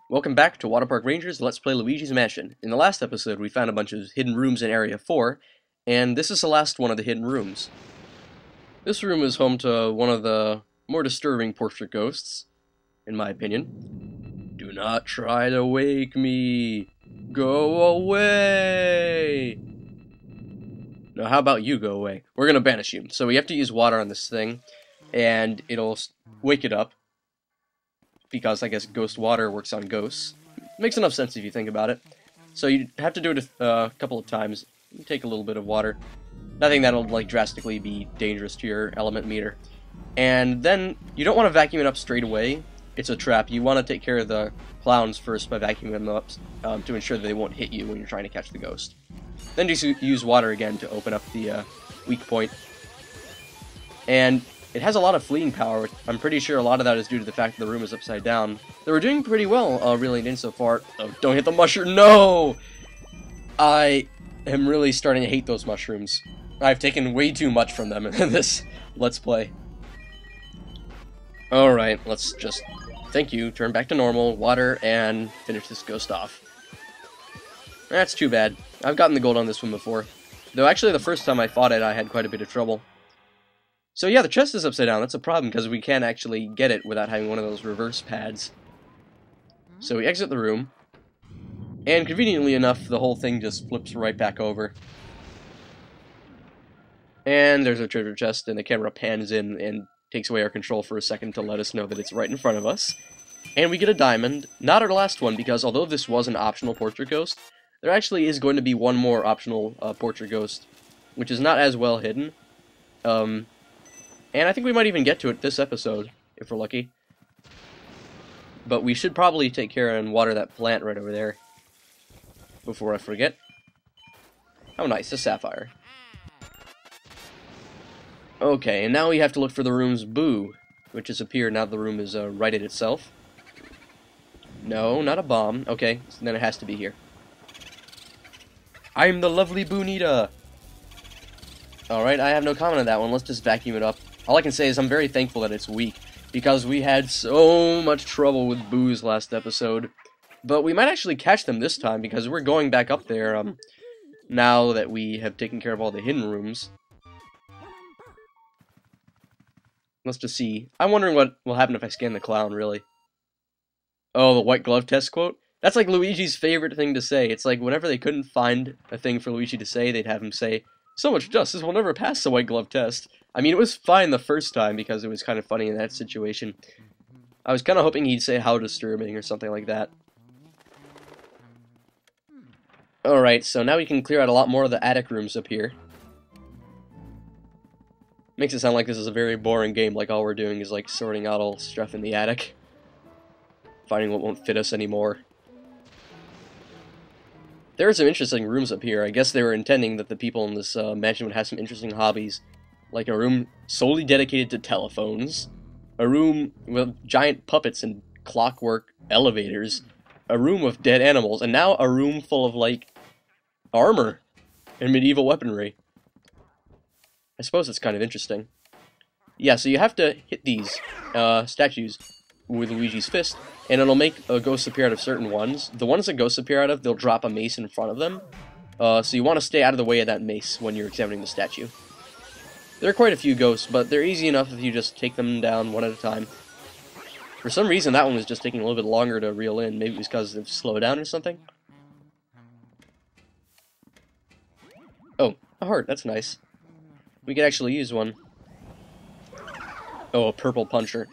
Welcome back to WaterparkRanger's Let's Play Luigi's Mansion. In the last episode, we found a bunch of hidden rooms in Area 4, and this is the last one of the hidden rooms. This room is home to one of the more disturbing portrait ghosts, in my opinion. Do not try to wake me! Go away! Now, how about you go away? We're gonna banish you. So we have to use water on this thing, and it'll wake it up. Because I guess ghost water works on ghosts. Makes enough sense if you think about it. So you have to do it a couple of times. Take a little bit of water. Nothing that'll like drastically be dangerous to your element meter. And then you don't want to vacuum it up straight away. It's a trap. You want to take care of the clowns first by vacuuming them up to ensure that they won't hit you when you're trying to catch the ghost. Then just use water again to open up the weak point. And it has a lot of fleeing power. I'm pretty sure a lot of that is due to the fact that the room is upside down. They were doing pretty well reeling in so far. Oh, don't hit the mushroom. No! I am really starting to hate those mushrooms. I've taken way too much from them in this Let's Play. Alright, let's just, thank you, turn back to normal, water, and finish this ghost off. That's too bad. I've gotten the gold on this one before. Though actually the first time I fought it, I had quite a bit of trouble. So yeah, the chest is upside down. That's a problem because we can't actually get it without having one of those reverse pads. So we exit the room, and conveniently enough, the whole thing just flips right back over. And there's a treasure chest, and the camera pans in and takes away our control for a second to let us know that it's right in front of us. And we get a diamond. Not our last one, because although this was an optional portrait ghost, there actually is going to be one more optional portrait ghost, which is not as well hidden. And I think we might even get to it this episode, if we're lucky. But we should probably take care and water that plant right over there before I forget. Oh nice, a sapphire. Okay, and now we have to look for the room's boo, which has appeared now the room is righted itself. No, not a bomb. Okay, so then it has to be here. I'm the lovely Boonita! Alright, I have no comment on that one. Let's just vacuum it up. All I can say is I'm very thankful that it's weak, because we had so much trouble with boos last episode. But we might actually catch them this time, because we're going back up there, now that we have taken care of all the hidden rooms. Let's just see. I'm wondering what will happen if I scan the clown, really. Oh, the white glove test quote? That's like Luigi's favorite thing to say. It's like whenever they couldn't find a thing for Luigi to say, they'd have him say, "So much justice will never pass the white glove test." I mean, it was fine the first time because it was kind of funny in that situation. I was kind of hoping he'd say how disturbing or something like that. Alright, so now we can clear out a lot more of the attic rooms up here. Makes it sound like this is a very boring game, like all we're doing is like sorting out all stuff in the attic. Finding what won't fit us anymore. There are some interesting rooms up here. I guess they were intending that the people in this mansion would have some interesting hobbies. Like a room solely dedicated to telephones, a room with giant puppets and clockwork elevators, a room with dead animals, and now a room full of, like, armor and medieval weaponry. I suppose it's kind of interesting. Yeah, so you have to hit these statues with Luigi's fist, and it'll make a ghost appear out of certain ones. The ones that ghosts appear out of, they'll drop a mace in front of them. So you want to stay out of the way of that mace when you're examining the statue. There are quite a few ghosts, but they're easy enough if you just take them down one at a time. For some reason, that one was just taking a little bit longer to reel in. Maybe it was because it slowed down or something. Oh, a heart. That's nice. We could actually use one. Oh, a purple puncher.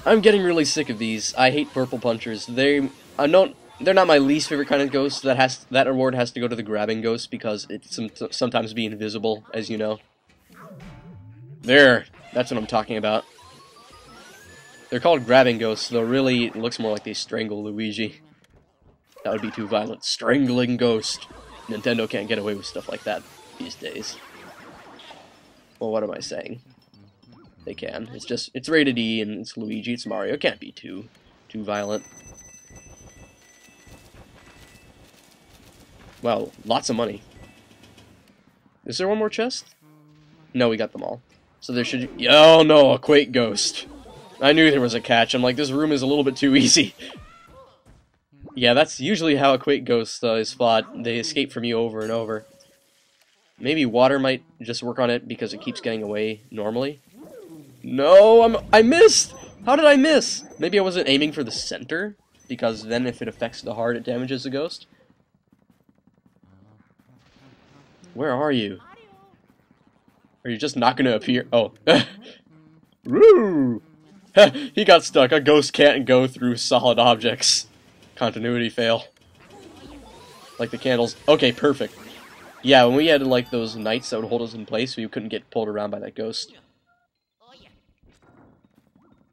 I'm getting really sick of these. I hate purple punchers. They're not my least favorite kind of ghost. That award has to go to the grabbing ghost because it's sometimes be invisible, as you know. There, that's what I'm talking about. They're called grabbing ghosts, though really it looks more like they strangle Luigi. That would be too violent. Strangling ghost. Nintendo can't get away with stuff like that these days. Well, what am I saying? They can. It's rated E, and it's Luigi, it's Mario. It can't be too violent. Wow, lots of money. Is there one more chest? No, we got them all. So there should... Oh no, a Quake Ghost. I knew there was a catch. I'm like, this room is a little bit too easy. Yeah, that's usually how a Quake Ghost is fought. They escape from you over and over. Maybe water might just work on it because it keeps getting away normally. No, I missed! How did I miss? Maybe I wasn't aiming for the center, because then if it affects the heart, it damages the ghost. Where are you? Are you just not gonna appear? Oh. Woo! He got stuck. A ghost can't go through solid objects. Continuity fail. Like the candles. Okay, perfect. Yeah, when we had like those knights that would hold us in place, we couldn't get pulled around by that ghost.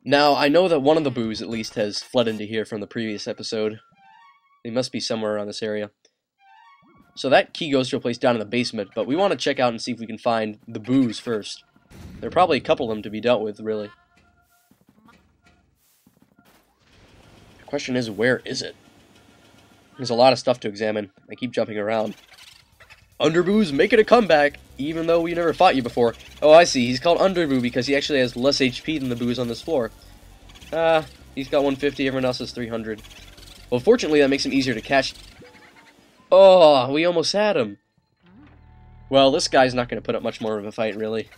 Now, I know that one of the boos, at least, has fled into here from the previous episode. They must be somewhere around this area. So that key goes to a place down in the basement, but we want to check out and see if we can find the boos first. There are probably a couple of them to be dealt with, really. The question is, where is it? There's a lot of stuff to examine. I keep jumping around. Underboo's making a comeback, even though we never fought you before. Oh, I see. He's called Underboo because he actually has less HP than the boos on this floor. He's got 150, everyone else has 300. Well, fortunately, that makes him easier to catch. Oh, we almost had him. Well, this guy's not going to put up much more of a fight, really.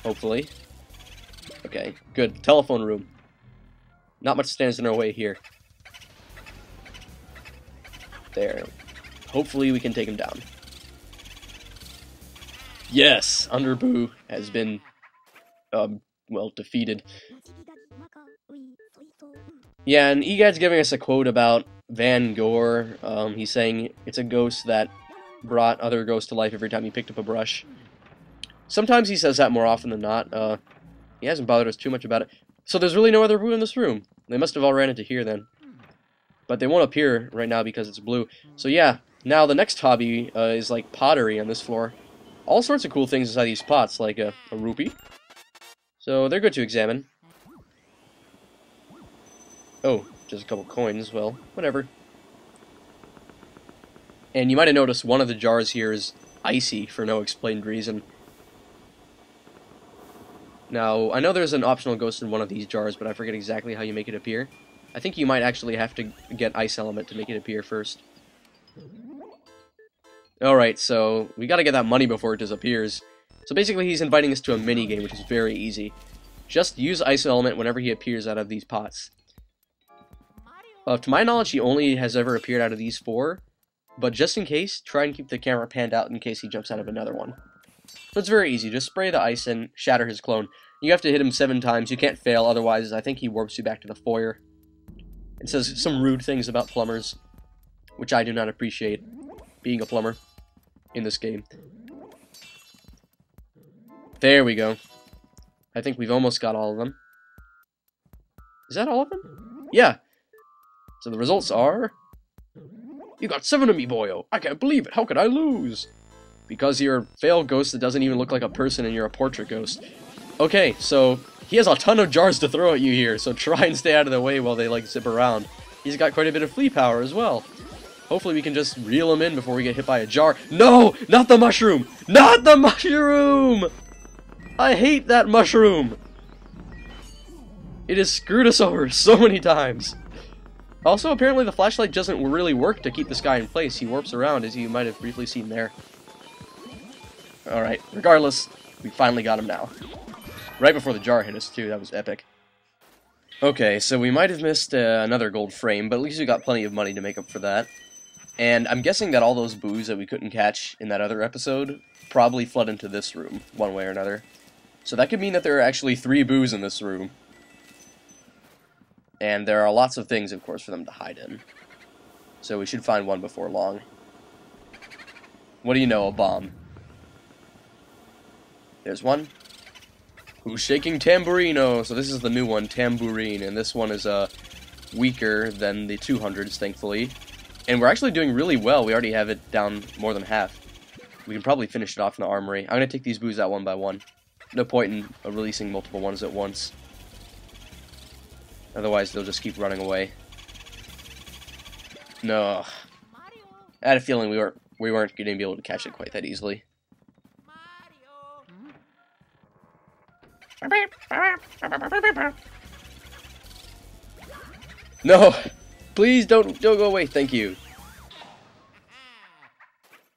Hopefully. Okay, good. Telephone room. Not much stands in our way here. There. Hopefully we can take him down. Yes! Underboo has been, well, defeated. Yeah, and Egad's giving us a quote about Van Gore. He's saying it's a ghost that brought other ghosts to life every time he picked up a brush. Sometimes he says that more often than not. He hasn't bothered us too much about it. So there's really no other boo in this room. They must have all ran into here then. But they won't appear right now because it's blue. So yeah, now the next hobby is like pottery on this floor. All sorts of cool things inside these pots, like a rupee. So they're good to examine. Oh, just a couple coins. Well, whatever. And you might have noticed one of the jars here is icy for no explained reason. Now, I know there's an optional ghost in one of these jars, but I forget exactly how you make it appear. I think you might actually have to get Ice Element to make it appear first. Alright, so we gotta get that money before it disappears. So basically he's inviting us to a mini-game, which is very easy. Just use Ice Element whenever he appears out of these pots. To my knowledge, he only has ever appeared out of these 4. But just in case, try and keep the camera panned out in case he jumps out of another one. So it's very easy. Just spray the ice and shatter his clone. You have to hit him 7 times. You can't fail, otherwise I think he warps you back to the foyer. It says some rude things about plumbers, which I do not appreciate, being a plumber in this game. There we go. I think we've almost got all of them. Is that all of them? Yeah. So the results are... You got 7 of me, boyo. I can't believe it. How could I lose? Because you're a failed ghost that doesn't even look like a person and you're a portrait ghost. Okay, so he has a ton of jars to throw at you here, so try and stay out of the way while they, like, zip around. He's got quite a bit of flea power as well. Hopefully we can just reel him in before we get hit by a jar. No! Not the mushroom! Not the mushroom! I hate that mushroom! It has screwed us over so many times. Also, apparently the flashlight doesn't really work to keep this guy in place. He warps around, as you might have briefly seen there. Alright, regardless, we finally got him now. Right before the jar hit us, too. That was epic. Okay, so we might have missed another gold frame, but at least we got plenty of money to make up for that. And I'm guessing that all those boos that we couldn't catch in that other episode probably flood into this room, one way or another. So that could mean that there are actually 3 boos in this room. And there are lots of things, of course, for them to hide in. So we should find one before long. What do you know, a bomb? There's one. Who's shaking Tamburino? So this is the new one, Tambourine, and this one is weaker than the 200s, thankfully. And we're actually doing really well. We already have it down more than half. We can probably finish it off in the armory. I'm going to take these boos out one by one. No point in releasing multiple ones at once. Otherwise, they'll just keep running away. No. I had a feeling we weren't going to be able to catch it quite that easily. No! Please don't go away. Thank you.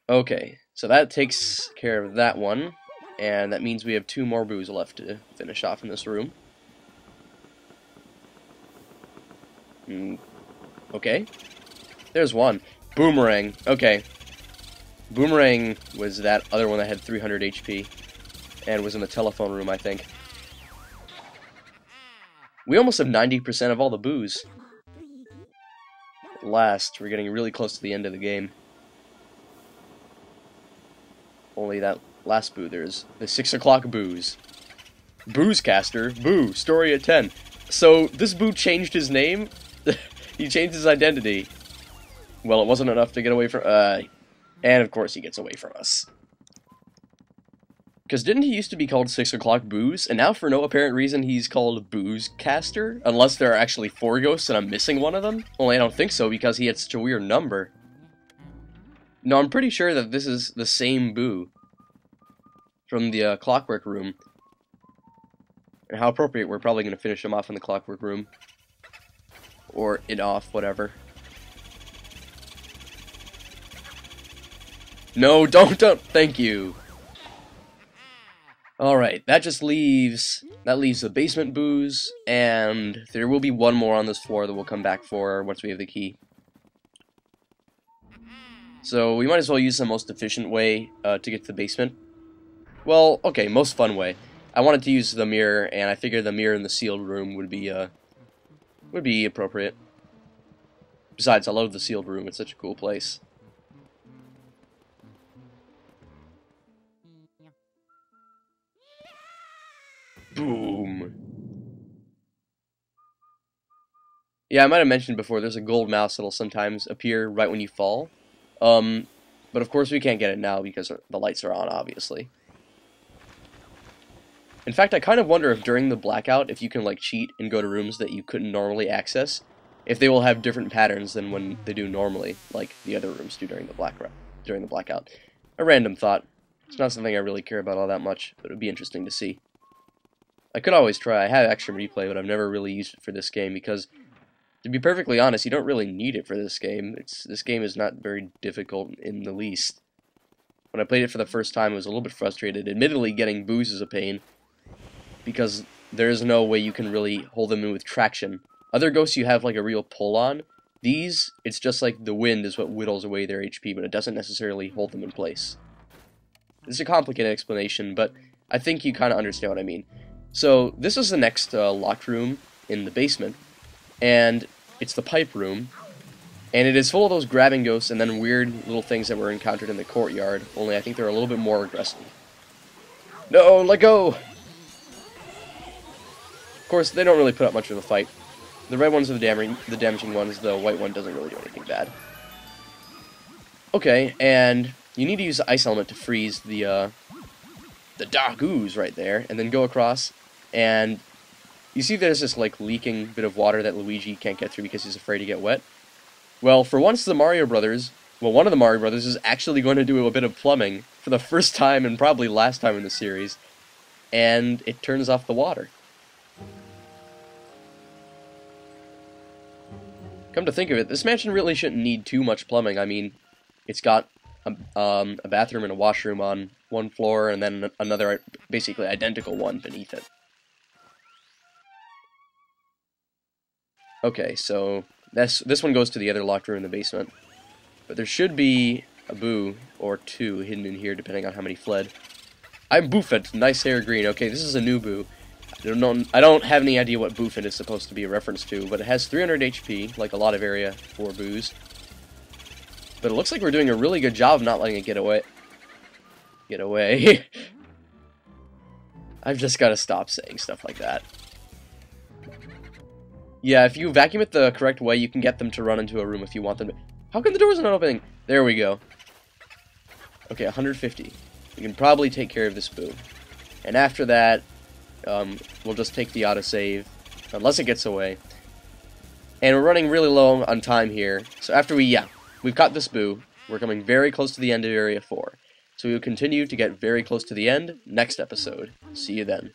Okay, so that takes care of that one, and that means we have 2 more boos left to finish off in this room. Okay, there's one. Boomerang. Okay, Boomerang was that other one that had 300 HP, and was in the telephone room, I think. We almost have 90% of all the boos. At last, we're getting really close to the end of the game. Only that last boo, there's the 6 o'clock boos. Boozcaster, boo, story at 10. So, this boo changed his name? He changed his identity. Well, it wasn't enough to get away from, and of course he gets away from us. Because didn't he used to be called 6 o'clock booze, and now for no apparent reason he's called Boozcaster? Unless there are actually 4 ghosts and I'm missing one of them? Only I don't think so, because he had such a weird number. No, I'm pretty sure that this is the same boo from the Clockwork Room. And how appropriate, we're probably going to finish him off in the Clockwork Room. Or it off, whatever. No, don't, thank you. Alright, that leaves the basement boos, and there will be one more on this floor that we'll come back for once we have the key. So we might as well use the most efficient way to get to the basement. Well, okay, most fun way. I wanted to use the mirror, and I figured the mirror in the sealed room would be appropriate. Besides, I love the sealed room, it's such a cool place. Boom. Yeah, I might have mentioned before, there's a gold mouse that'll sometimes appear right when you fall. But of course we can't get it now because the lights are on, obviously. In fact, I kind of wonder if during the blackout, if you can like cheat and go to rooms that you couldn't normally access, if they will have different patterns than when they do normally, like the other rooms do during the blackout. A random thought. It's not something I really care about all that much, but it would be interesting to see. I could always try. I have Action Replay, but I've never really used it for this game because, to be perfectly honest, you don't really need it for this game. This game is not very difficult in the least. When I played it for the first time, I was a little bit frustrated. Admittedly, getting boos is a pain, because there is no way you can really hold them in with traction. Other ghosts you have like a real pull on. These, it's just like the wind is what whittles away their HP, but it doesn't necessarily hold them in place. It's a complicated explanation, but I think you kind of understand what I mean. So, this is the next locked room in the basement, and it's the pipe room, and it is full of those grabbing ghosts and then weird little things that were encountered in the courtyard, only I think they're a little bit more aggressive. No, let go! Of course, they don't really put up much of a fight. The red ones are the damaging ones, the white one doesn't really do anything bad. Okay, and you need to use the ice element to freeze the dark ooze right there, and then go across, and you see there's this like leaking bit of water that Luigi can't get through because he's afraid to get wet. Well, for once one of the Mario Brothers is actually going to do a bit of plumbing for the first time and probably last time in the series, and it turns off the water. Come to think of it, this mansion really shouldn't need too much plumbing. I mean, it's got a bathroom and a washroom on one floor, and then another basically identical one beneath it. Okay, so this one goes to the other locked room in the basement. But there should be a boo or 2 hidden in here, depending on how many fled. I'm Boofet, nice hair green. Okay, this is a new boo. I don't have any idea what Boofet is supposed to be a reference to, but it has 300 HP, like a lot of area for boos. But it looks like we're doing a really good job of not letting it get away. Get away. I've just got to stop saying stuff like that. Yeah, if you vacuum it the correct way, you can get them to run into a room if you want them to. How come the doors are not opening? There we go. Okay, 150. We can probably take care of this boo. And after that, we'll just take the autosave, unless it gets away. And we're running really low on time here. So after we've caught this boo, we're coming very close to the end of Area 4. So we will continue to get very close to the end next episode. See you then.